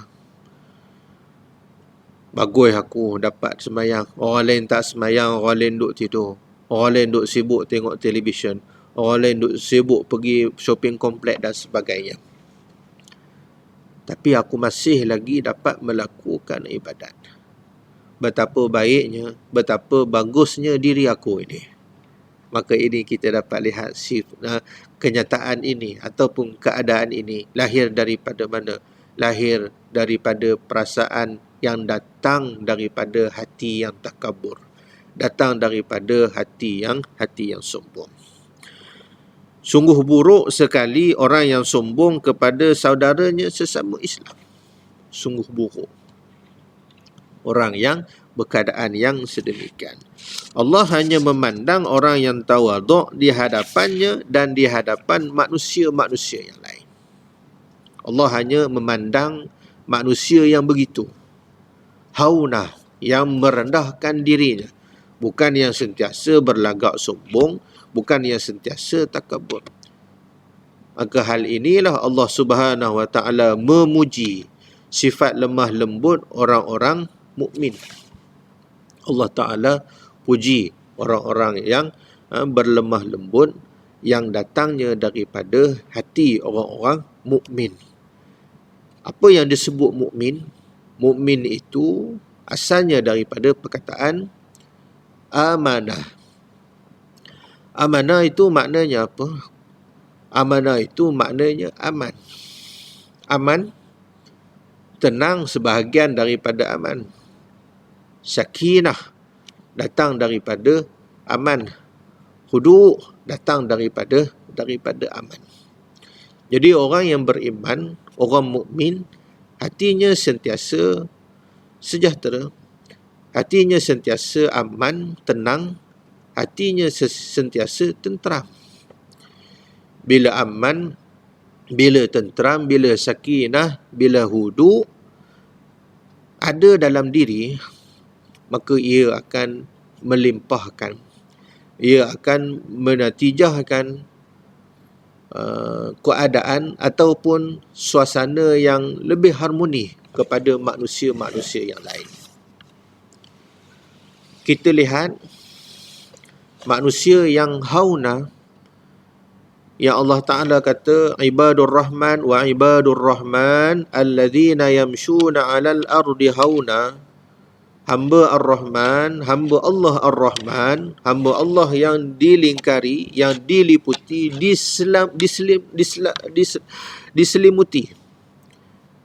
bagus aku dapat sembahyang. Orang lain tak sembahyang, orang lain duk tidur, orang lain duk sibuk tengok televisyen, orang lain duk sibuk pergi shopping komplek dan sebagainya. Tapi aku masih lagi dapat melakukan ibadat. Betapa baiknya, betapa bagusnya diri aku ini. Maka ini kita dapat lihat kenyataan ini ataupun keadaan ini lahir daripada mana? Lahir daripada perasaan yang datang daripada hati yang takabur, datang daripada hati yang sombong. Sungguh buruk sekali orang yang sombong kepada saudaranya sesama Islam. Sungguh buruk orang yang berkeadaan yang sedemikian. Allah hanya memandang orang yang tawaduk di hadapannya dan di hadapan manusia-manusia yang lain. Allah hanya memandang manusia yang begitu, haunah, yang merendahkan dirinya, bukan yang sentiasa berlagak sombong, bukan yang sentiasa takabur. Maka hal inilah Allah Subhanahu Wa Taala memuji sifat lemah lembut orang-orang mukmin. Allah Ta'ala puji orang-orang yang berlemah lembut yang datangnya daripada hati orang-orang mukmin. Apa yang disebut mukmin? Mukmin itu asalnya daripada perkataan amanah. Amanah itu maknanya apa? Amanah itu maknanya aman. Aman, tenang sebahagian daripada aman. Sakinah datang daripada aman. Hudu' datang daripada aman. Jadi orang yang beriman, orang mukmin, hatinya sentiasa sejahtera, hatinya sentiasa aman, tenang, hatinya sentiasa tenteram. Bila aman, bila tenteram, bila sakinah, bila hudu' ada dalam diri, maka ia akan melimpahkan, ia akan menatijahkan keadaan ataupun suasana yang lebih harmoni kepada manusia-manusia yang lain. Kita lihat manusia yang hauna, yang Allah Ta'ala kata ibadur rahman wa ibadur rahman alladzina yamshuna 'alal ardi hauna. Hamba Ar-Rahman, hamba Allah Ar-Rahman, hamba Allah yang dilingkari, yang diliputi, diselimuti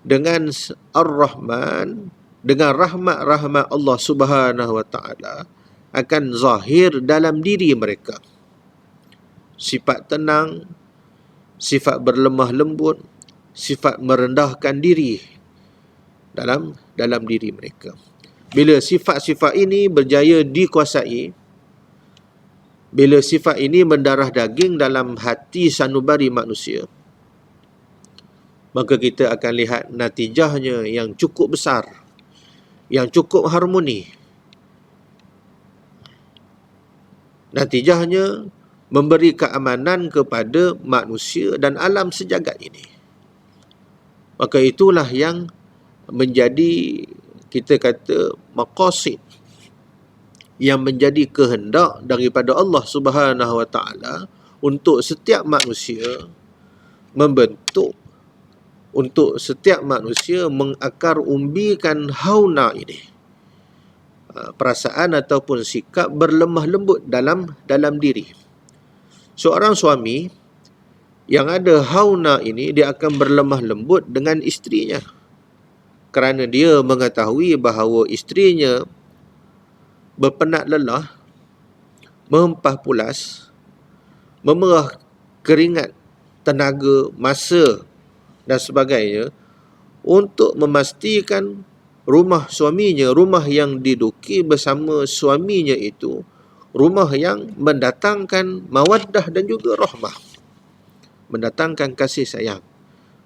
dengan Ar-Rahman, dengan rahmat-rahmat Allah Subhanahu Wa Taala akan zahir dalam diri mereka. Sifat tenang, sifat berlemah lembut, sifat merendahkan diri dalam diri mereka. Bila sifat-sifat ini berjaya dikuasai, bila sifat ini mendarah daging dalam hati sanubari manusia, maka kita akan lihat natijahnya yang cukup besar, yang cukup harmoni. Natijahnya memberi keamanan kepada manusia dan alam sejagat ini. Maka itulah yang menjadi, kita kata, maqasid, yang menjadi kehendak daripada Allah Subhanahu Wa Taala untuk setiap manusia membentuk, untuk setiap manusia mengakar umbikan hauna ini, perasaan ataupun sikap berlemah lembut dalam diri. Seorang suami yang ada hauna ini, dia akan berlemah lembut dengan isterinya, kerana dia mengetahui bahawa isterinya berpenat lelah, mempah pulas, memerah keringat, tenaga, masa dan sebagainya untuk memastikan rumah suaminya, rumah yang diduki bersama suaminya itu, rumah yang mendatangkan mawaddah dan juga rahmah, mendatangkan kasih sayang.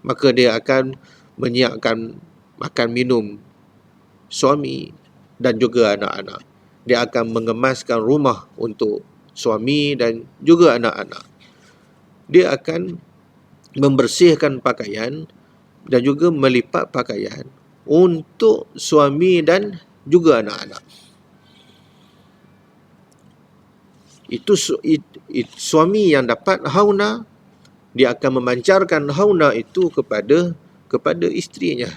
Maka dia akan menyiapkan makan minum suami, dan juga anak-anak. Dia akan mengemaskan rumah untuk suami dan juga anak-anak. Dia akan membersihkan pakaian dan juga melipat pakaian untuk suami dan juga anak-anak. Suami yang dapat hauna, dia akan memancarkan hauna itu kepada isterinya.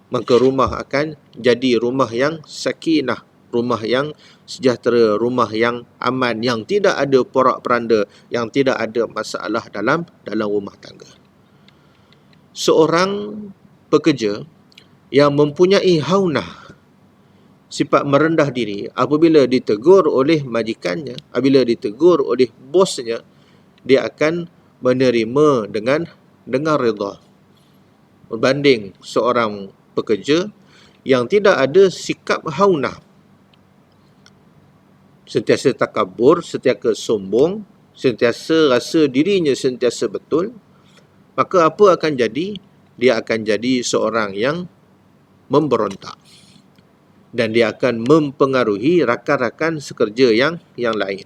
Maka rumah akan jadi rumah yang sakinah, rumah yang sejahtera, rumah yang aman, yang tidak ada porak-peranda, yang tidak ada masalah dalam rumah tangga. Seorang pekerja yang mempunyai haunah, sifat merendah diri, apabila ditegur oleh majikannya, apabila ditegur oleh bosnya, dia akan menerima dengan redha. Berbanding seorang pekerja yang tidak ada sikap haunah, sentiasa takabur, sentiasa sombong, sentiasa rasa dirinya sentiasa betul, maka apa akan jadi? Dia akan jadi seorang yang memberontak, dan dia akan mempengaruhi rakan-rakan sekerja yang lain.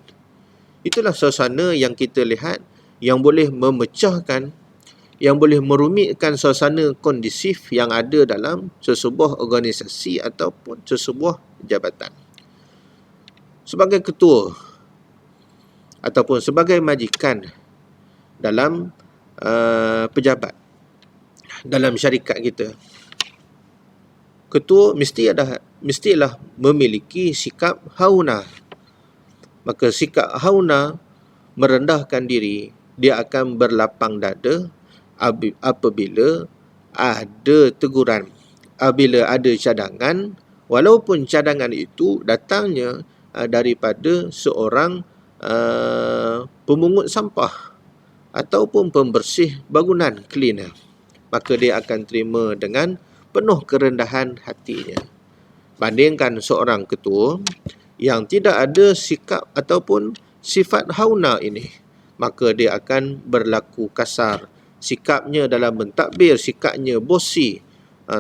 Itulah suasana yang kita lihat yang boleh memecahkan, yang boleh merumitkan suasana kondisif yang ada dalam sesebuah organisasi ataupun sesebuah jabatan. Sebagai ketua ataupun sebagai majikan dalam pejabat, dalam syarikat kita, ketua mestilah memiliki sikap hauna. Maka sikap hauna merendahkan diri, dia akan berlapang dada apabila ada teguran, apabila ada cadangan, walaupun cadangan itu datangnya daripada seorang pemungut sampah ataupun pembersih bangunan, cleaner, maka dia akan terima dengan penuh kerendahan hatinya. Bandingkan seorang ketua yang tidak ada sikap ataupun sifat hauna ini, maka dia akan berlaku kasar. Sikapnya dalam mentadbir, sikapnya bosi,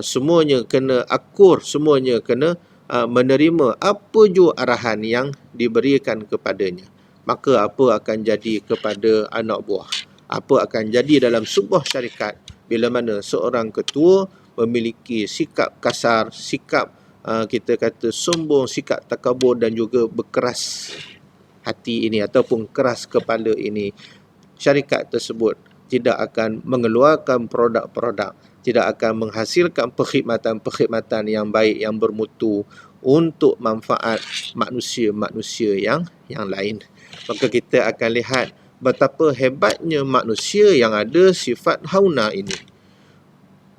semuanya kena akur, semuanya kena menerima apa jua arahan yang diberikan kepadanya. Maka apa akan jadi kepada anak buah? Apa akan jadi dalam sebuah syarikat bila mana seorang ketua memiliki sikap kasar, sikap kita kata sombong, sikap takabur dan juga berkeras hati ini ataupun keras kepala ini? Syarikat tersebut tidak akan mengeluarkan produk-produk, tidak akan menghasilkan perkhidmatan-perkhidmatan yang baik, yang bermutu untuk manfaat manusia-manusia yang lain. Maka kita akan lihat betapa hebatnya manusia yang ada sifat hauna ini,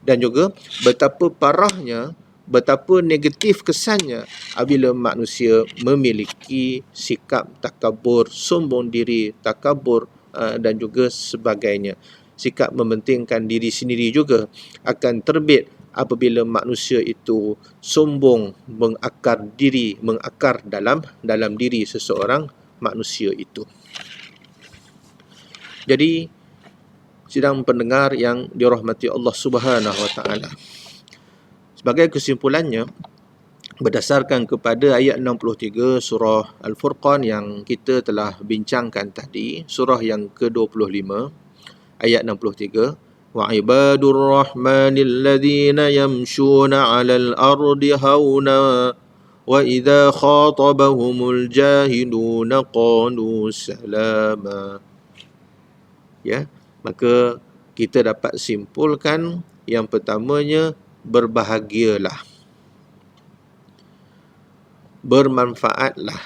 dan juga betapa parahnya, betapa negatif kesannya apabila manusia memiliki sikap takabur, sombong diri, takabur dan juga sebagainya. Sikap mementingkan diri sendiri juga akan terbit apabila manusia itu sombong, mengakar dalam diri seseorang manusia itu. Jadi, sidang pendengar yang dirahmati Allah Subhanahu Wa Taala, sebagai kesimpulannya, berdasarkan kepada ayat 63 surah Al-Furqan yang kita telah bincangkan tadi, surah yang ke-25, ayat 63, wa ibadur rahmanil ladzina yamshuna 'alal ardi hauna wa idza khatabahumul jahiluna qalu salama. Ya, maka kita dapat simpulkan yang pertamanya, berbahagialah, bermanfaatlah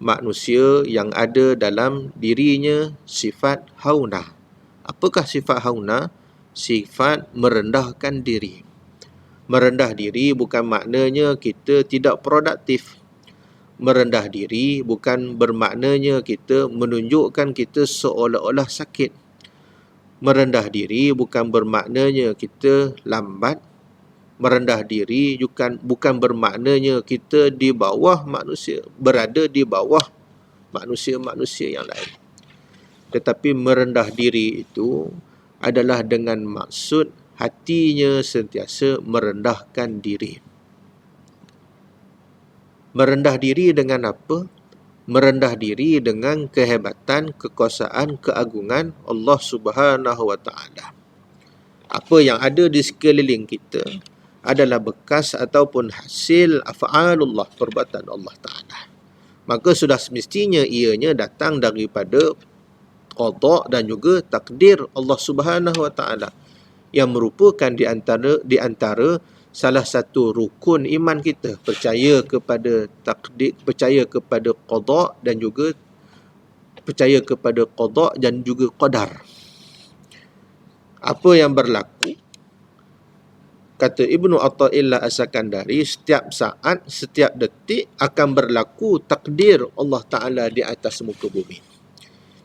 manusia yang ada dalam dirinya sifat hauna. Apakah sifat hauna? Sifat merendahkan diri. Merendah diri bukan maknanya kita tidak produktif. Merendah diri bukan bermaknanya kita menunjukkan kita seolah-olah sakit. Merendah diri bukan bermaknanya kita lambat. Merendah diri bukan bermaknanya kita di bawah manusia, berada di bawah manusia-manusia yang lain. Tetapi merendah diri itu adalah dengan maksud hatinya sentiasa merendahkan diri. Merendah diri dengan apa? Merendah diri dengan kehebatan, kekuasaan, keagungan Allah Subhanahu wa taala. Apa yang ada di sekeliling kita adalah bekas ataupun hasil af'alullah, perbuatan Allah taala. Maka sudah semestinya ianya datang daripada qada dan juga takdir Allah Subhanahu wa taala, yang merupakan di antara salah satu rukun iman kita, percaya kepada takdir, percaya kepada qada dan juga percaya kepada qada dan juga qadar. Apa yang berlaku, kata Ibnu Athaillah As-Sakandari, setiap saat, setiap detik akan berlaku takdir Allah Ta'ala di atas muka bumi.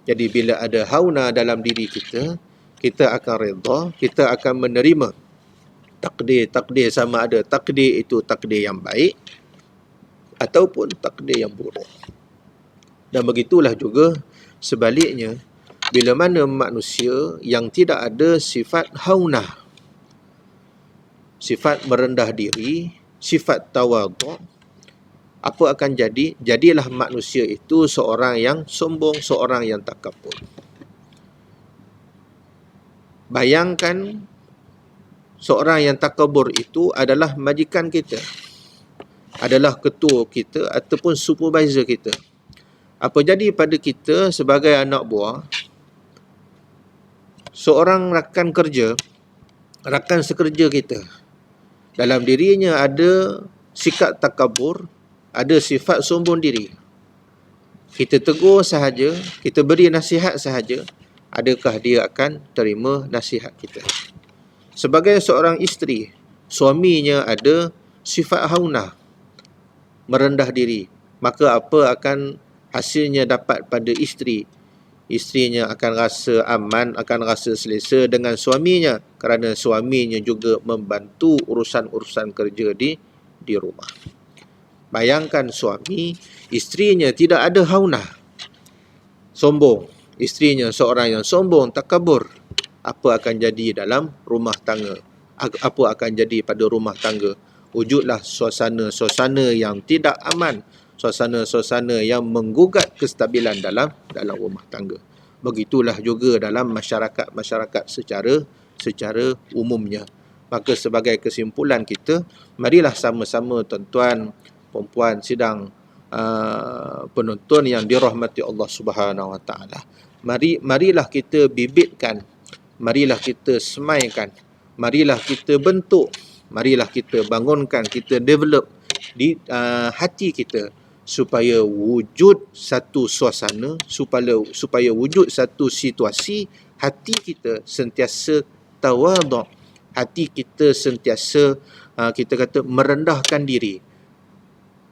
Jadi bila ada hauna dalam diri kita, kita akan redha, kita akan menerima takdir sama ada takdir itu takdir yang baik ataupun takdir yang buruk. Dan begitulah juga sebaliknya, bila mana manusia yang tidak ada sifat hauna, sifat merendah diri, sifat tawadhu, apa akan jadi? Jadilah manusia itu seorang yang sombong, seorang yang takabur. Bayangkan seorang yang takabur itu adalah majikan kita, adalah ketua kita ataupun supervisor kita. Apa jadi pada kita sebagai anak buah? Seorang rakan kerja, rakan sekerja kita, dalam dirinya ada sikap takabur, ada sifat sombong diri. Kita tegur sahaja, kita beri nasihat sahaja, adakah dia akan terima nasihat kita? Sebagai seorang isteri, suaminya ada sifat haunah, merendah diri, maka apa akan hasilnya dapat pada isteri? Isterinya akan rasa aman, akan rasa selesa dengan suaminya, kerana suaminya juga membantu urusan-urusan kerja di rumah. Bayangkan suami, isterinya tidak ada haunah, sombong. Isterinya seorang yang sombong, takabur. Apa akan jadi dalam rumah tangga? Apa akan jadi pada rumah tangga? Wujudlah suasana-suasana yang tidak aman, suasana-suasana yang menggugat kestabilan dalam rumah tangga. Begitulah juga dalam masyarakat secara umumnya. Maka sebagai kesimpulan kita, marilah sama-sama tuan-tuan, puan-puan, sidang penonton yang dirahmati Allah Subhanahu wa taala. Marilah kita bibitkan, marilah kita semaikan, marilah kita bentuk, marilah kita bangunkan, kita develop di hati kita, supaya wujud satu suasana, supaya wujud satu situasi, hati kita sentiasa tawadhu, hati kita sentiasa kita kata merendahkan diri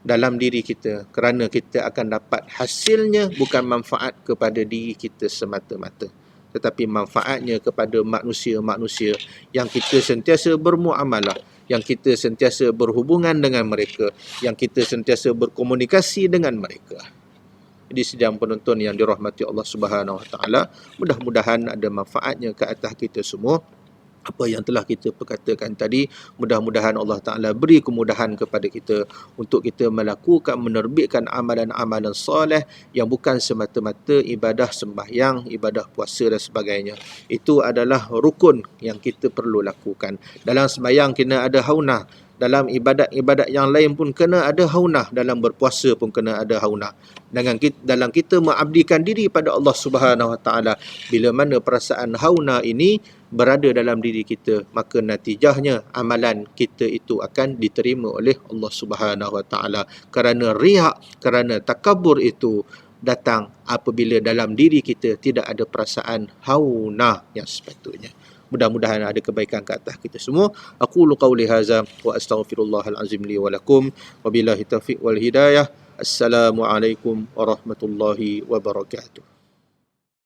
dalam diri kita, kerana kita akan dapat hasilnya bukan manfaat kepada diri kita semata-mata, tetapi manfaatnya kepada manusia-manusia yang kita sentiasa bermuamalah, yang kita sentiasa berhubungan dengan mereka, yang kita sentiasa berkomunikasi dengan mereka. Jadi sidang penonton yang dirahmati Allah Subhanahu wa taala, mudah-mudahan ada manfaatnya ke atas kita semua. Apa yang telah kita perkatakan tadi, mudah-mudahan Allah Ta'ala beri kemudahan kepada kita untuk kita melakukan, menerbitkan amalan-amalan soleh yang bukan semata-mata ibadah sembahyang, ibadah puasa dan sebagainya. Itu adalah rukun yang kita perlu lakukan. Dalam sembahyang kena ada haunah, dalam ibadat-ibadat yang lain pun kena ada haunah, dalam berpuasa pun kena ada haunah. Dalam kita mengabdikan diri pada Allah Subhanahu Wa Taala, bila mana perasaan haunah ini berada dalam diri kita, maka natijahnya amalan kita itu akan diterima oleh Allah Subhanahu Wa Taala. Kerana riak, kerana takabur itu datang apabila dalam diri kita tidak ada perasaan haunah yang sepatutnya. Mudah-mudahan ada kebaikan ke atas kita semua. Aqulu qawli hadza wa astaghfirullahal azim li wa lakum. Wabillahi taufiq wal hidayah. Assalamualaikum warahmatullahi wabarakatuh.